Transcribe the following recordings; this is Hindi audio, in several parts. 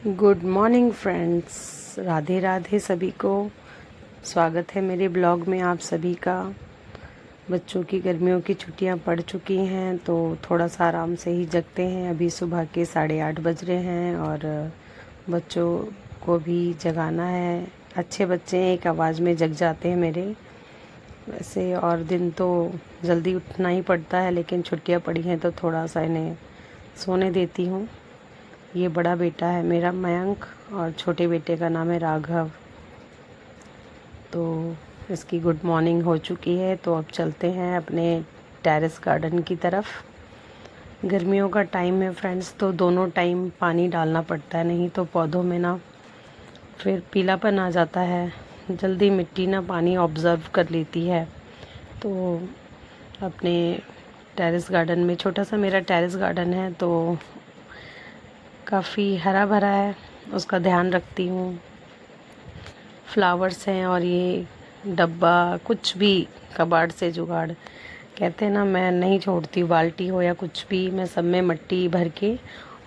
Good morning friends, Radhe Radhe सभी को। स्वागत है मेरे ब्लॉग में आप सभी का। बच्चों की गर्मियों की छुट्टियां पड़ चुकी हैं तो थोड़ा सा आराम से ही जगते हैं। अभी सुबह के 8:30 बज रहे हैं और बच्चों को भी जगाना है। अच्छे बच्चे हैं, एक आवाज़ में जग जाते हैं मेरे। वैसे और दिन तो जल्दी उठना ही पड़ता है, लेकिन छुट्टियां पड़ी हैं तो थोड़ा सा इन्हें सोने देती हूँ। ये बड़ा बेटा है मेरा मयंक और छोटे बेटे का नाम है राघव। तो इसकी गुड मॉर्निंग हो चुकी है, तो अब चलते हैं अपने टेरेस गार्डन की तरफ। गर्मियों का टाइम है फ्रेंड्स, तो दोनों टाइम पानी डालना पड़ता है, नहीं तो पौधों में ना फिर पीलापन आ जाता है। जल्दी मिट्टी ना पानी ऑब्ज़र्व कर लेती है। तो अपने टेरेस गार्डन में, छोटा सा मेरा टेरेस गार्डन है तो काफ़ी हरा भरा है, उसका ध्यान रखती हूँ। फ्लावर्स हैं और ये डब्बा कुछ भी कबाड़ से जुगाड़ कहते हैं ना, मैं नहीं छोड़ती। बाल्टी हो या कुछ भी, मैं सब में मिट्टी भर के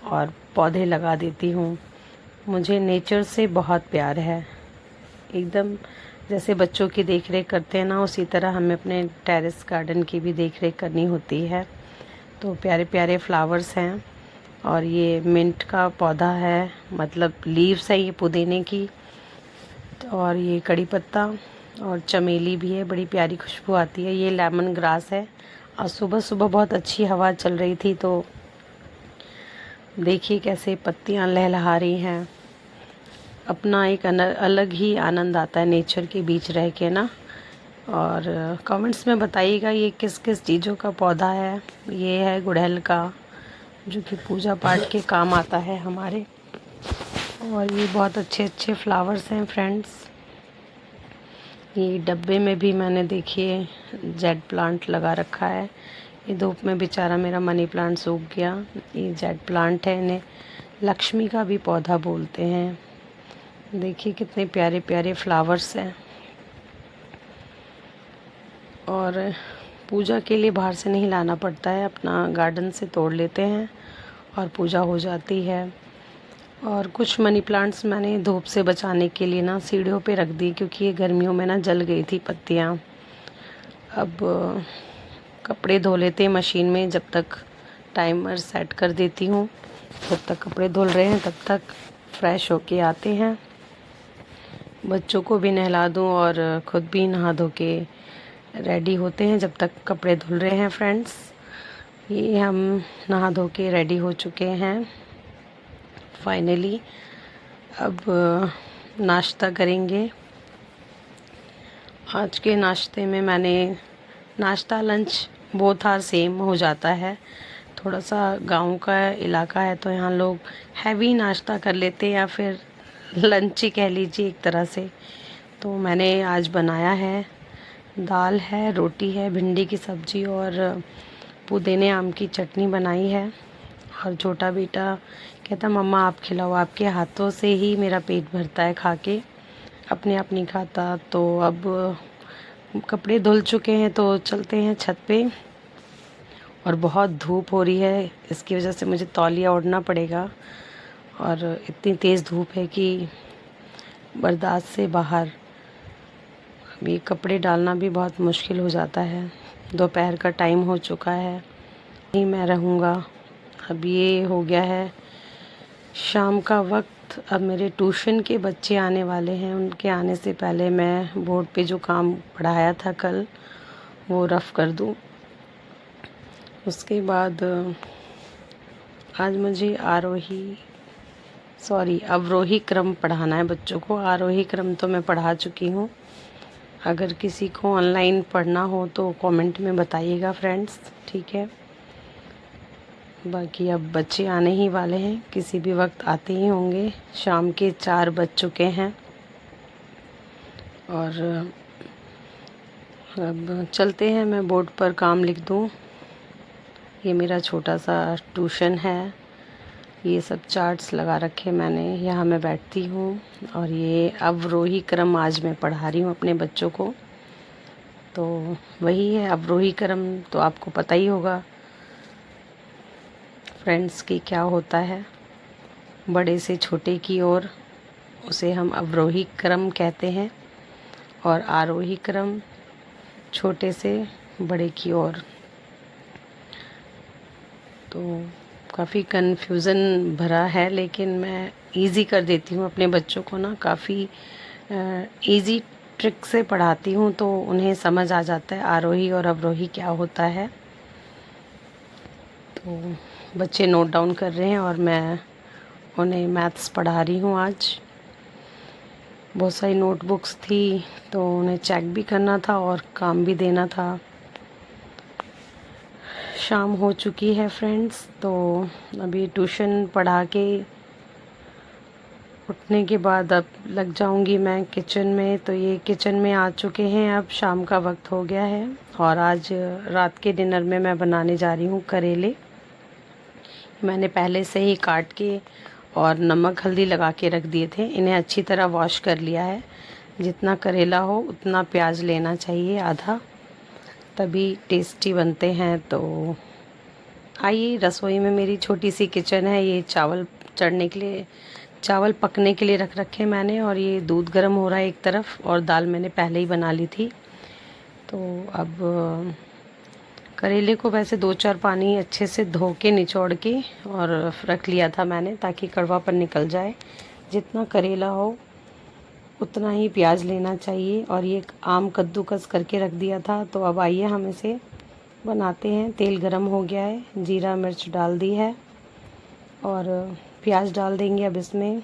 और पौधे लगा देती हूँ। मुझे नेचर से बहुत प्यार है। एकदम जैसे बच्चों की देख रेख करते हैं ना, उसी तरह हमें अपने टेरेस गार्डन की भी देख रेख करनी होती है। तो प्यारे प्यारे फ्लावर्स हैं और ये मिंट का पौधा है, मतलब लीव्स है ये पुदीने की। और ये कड़ी पत्ता और चमेली भी है, बड़ी प्यारी खुशबू आती है। ये लेमन ग्रास है। और सुबह सुबह बहुत अच्छी हवा चल रही थी, तो देखिए कैसे पत्तियां लहलहा रही हैं। अपना एक अलग ही आनंद आता है नेचर के बीच रह के ना। और कमेंट्स में बताइएगा ये किस किस चीज़ों का पौधा है। ये है गुड़हल का, जो कि पूजा पाठ के काम आता है हमारे। और ये बहुत अच्छे अच्छे फ्लावर्स हैं फ्रेंड्स। ये डब्बे में भी मैंने देखिए जेड प्लांट लगा रखा है। ये धूप में बेचारा मेरा मनी प्लांट सूख गया। ये जेड प्लांट है, इन्हें लक्ष्मी का भी पौधा बोलते हैं। देखिए कितने प्यारे प्यारे फ्लावर्स हैं। और पूजा के लिए बाहर से नहीं लाना पड़ता है, अपना गार्डन से तोड़ लेते हैं और पूजा हो जाती है। और कुछ मनी प्लांट्स मैंने धूप से बचाने के लिए ना सीढ़ियों पे रख दी, क्योंकि ये गर्मियों में ना जल गई थी पत्तियाँ। अब कपड़े धो लेते हैं मशीन में, जब तक टाइमर सेट कर देती हूँ। जब तक कपड़े धुल रहे हैं तब तक फ्रेश होके आते हैं। बच्चों को भी नहला दूँ और खुद भी नहा धो के रेडी होते हैं, जब तक कपड़े धुल रहे हैं फ्रेंड्स। ये हम नहा धो के रेडी हो चुके हैं फाइनली। अब नाश्ता करेंगे। आज के नाश्ते में मैंने नाश्ता लंच बोथ आर सेम हो जाता है। थोड़ा सा गांव का इलाका है तो यहाँ लोग हैवी नाश्ता कर लेते हैं, या फिर लंच ही कह लीजिए एक तरह से। तो मैंने आज बनाया है, दाल है, रोटी है, भिंडी की सब्ज़ी और पुदीने आम की चटनी बनाई है। और छोटा बेटा कहता मम्मा आप खिलाओ, आपके हाथों से ही मेरा पेट भरता है खा के, अपने आप नहीं खाता। तो अब कपड़े धुल चुके हैं तो चलते हैं छत पे। और बहुत धूप हो रही है, इसकी वजह से मुझे तौलिया ओढ़ना पड़ेगा। और इतनी तेज़ धूप है कि बर्दाश्त से बाहर अभी कपड़े डालना भी बहुत मुश्किल हो जाता है। दोपहर का टाइम हो चुका है, नहीं मैं रहूँगा। अब ये हो गया है शाम का वक्त। अब मेरे ट्यूशन के बच्चे आने वाले हैं, उनके आने से पहले मैं बोर्ड पे जो काम पढ़ाया था कल वो रफ़ कर दूँ। उसके बाद आज मुझे अवरोही क्रम पढ़ाना है बच्चों को। आरोही क्रम तो मैं पढ़ा चुकी हूँ। अगर किसी को ऑनलाइन पढ़ना हो तो कमेंट में बताइएगा फ्रेंड्स, ठीक है। बाकी अब बच्चे आने ही वाले हैं, किसी भी वक्त आते ही होंगे। शाम के 4 बज चुके हैं। और अब चलते हैं, मैं बोर्ड पर काम लिख दूँ। ये मेरा छोटा सा ट्यूशन है। ये सब चार्ट्स लगा रखे मैंने, यहाँ मैं बैठती हूँ। और ये अवरोही क्रम आज मैं पढ़ा रही हूँ अपने बच्चों को। तो वही है अवरोही क्रम, तो आपको पता ही होगा फ्रेंड्स कि क्या होता है। बड़े से छोटे की ओर, उसे हम अवरोही क्रम कहते हैं, और आरोही क्रम छोटे से बड़े की ओर। तो काफ़ी कन्फ्यूज़न भरा है, लेकिन मैं इजी कर देती हूँ अपने बच्चों को ना, काफ़ी इजी ट्रिक से पढ़ाती हूँ तो उन्हें समझ आ जाता है आरोही और अवरोही क्या होता है। तो बच्चे नोट डाउन कर रहे हैं और मैं उन्हें मैथ्स पढ़ा रही हूँ। आज बहुत सारी नोटबुक्स थी तो उन्हें चेक भी करना था और काम भी देना था। शाम हो चुकी है फ्रेंड्स, तो अभी ट्यूशन पढ़ा के उठने के बाद अब लग जाऊंगी मैं किचन में। तो ये किचन में आ चुके हैं, अब शाम का वक्त हो गया है और आज रात के डिनर में मैं बनाने जा रही हूँ करेले। मैंने पहले से ही काट के और नमक हल्दी लगा के रख दिए थे। इन्हें अच्छी तरह वॉश कर लिया है। जितना करेला हो उतना प्याज लेना चाहिए, आधा, तभी टेस्टी बनते हैं। तो आइए, रसोई में मेरी छोटी सी किचन है। ये चावल चढ़ने के लिए, चावल पकने के लिए रख रखे मैंने, और ये दूध गर्म हो रहा है एक तरफ, और दाल मैंने पहले ही बना ली थी। तो अब करेले को वैसे 2-4 पानी अच्छे से धो के निचोड़ के और रख लिया था मैंने, ताकि कड़वापन निकल जाए। जितना करेला हो उतना ही प्याज लेना चाहिए, और ये आम कद्दूकस करके रख दिया था। तो अब आइए हम इसे बनाते हैं। तेल गरम हो गया है, जीरा मिर्च डाल दी है और प्याज डाल देंगे अब इसमें।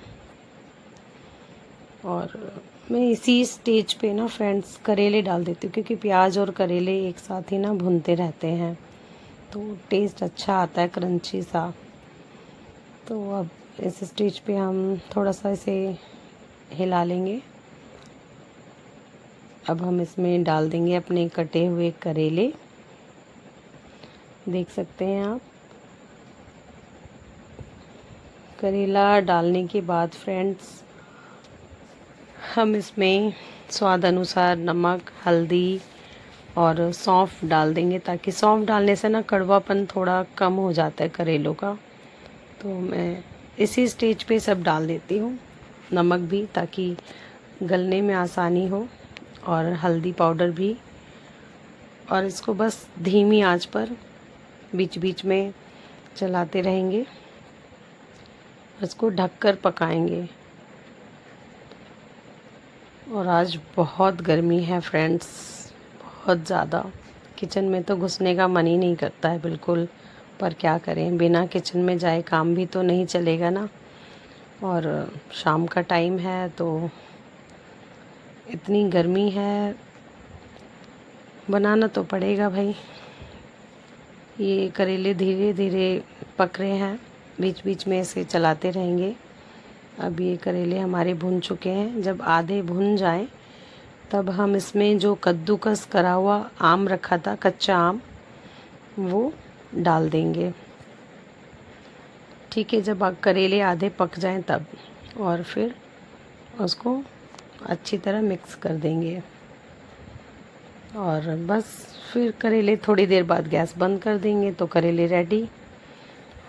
और मैं इसी स्टेज पे ना फ्रेंड्स करेले डाल देती हूँ, क्योंकि प्याज और करेले एक साथ ही ना भुनते रहते हैं तो टेस्ट अच्छा आता है, क्रंची सा। तो अब इस स्टेज पे हम थोड़ा सा इसे हिला लेंगे। अब हम इसमें डाल देंगे अपने कटे हुए करेले। देख सकते हैं आप, करेला डालने के बाद फ्रेंड्स हम इसमें स्वाद अनुसार नमक, हल्दी और सौंफ डाल देंगे, ताकि सौंफ डालने से ना कड़वापन थोड़ा कम हो जाता है करेलों का। तो मैं इसी स्टेज पे सब डाल देती हूँ, नमक भी, ताकि गलने में आसानी हो, और हल्दी पाउडर भी। और इसको बस धीमी आंच पर बीच बीच में चलाते रहेंगे, इसको ढककर पकाएंगे। और आज बहुत गर्मी है फ्रेंड्स, बहुत ज़्यादा। किचन में तो घुसने का मन ही नहीं करता है बिल्कुल, पर क्या करें, बिना किचन में जाए काम भी तो नहीं चलेगा ना। और शाम का टाइम है तो इतनी गर्मी है, बनाना तो पड़ेगा भाई। ये करेले धीरे धीरे पक रहे हैं, बीच बीच में इसे चलाते रहेंगे। अब ये करेले हमारे भुन चुके हैं। जब आधे भुन जाएं तब हम इसमें जो कद्दूकस करा हुआ आम रखा था, कच्चा आम, वो डाल देंगे। ठीक है, जब करेले आधे पक जाएं तब, और फिर उसको अच्छी तरह मिक्स कर देंगे। और बस फिर करेले थोड़ी देर बाद गैस बंद कर देंगे तो करेले रेडी।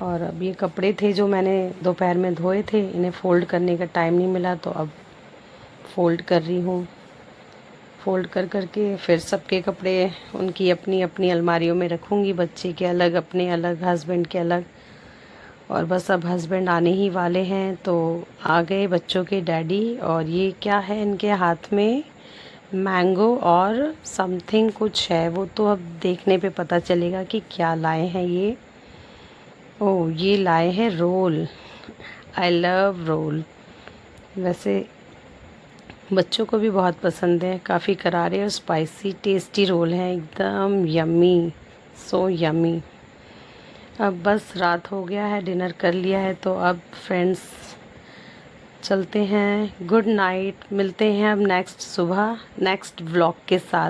और अब ये कपड़े थे जो मैंने दोपहर में धोए थे, इन्हें फ़ोल्ड करने का टाइम नहीं मिला, तो अब फ़ोल्ड कर रही हूँ। फ़ोल्ड कर करके फिर सबके कपड़े उनकी अपनी अपनी अलमारियों में रखूँगी, बच्चे के अलग, अपने अलग, हस्बैंड के अलग। और बस अब हस्बैंड आने ही वाले हैं, तो आ गए बच्चों के डैडी। और ये क्या है इनके हाथ में, मैंगो और समथिंग कुछ है, वो तो अब देखने पे पता चलेगा कि क्या लाए हैं ये। ओह, ये लाए हैं रोल। I love role. वैसे बच्चों को भी बहुत पसंद है, काफ़ी करारे और स्पाइसी टेस्टी रोल हैं, एकदम यम्मी, सो यम्मी। अब बस रात हो गया है, डिनर कर लिया है, तो अब फ्रेंड्स चलते हैं। गुड नाइट, मिलते हैं अब नेक्स्ट सुबह नेक्स्ट व्लॉग के साथ।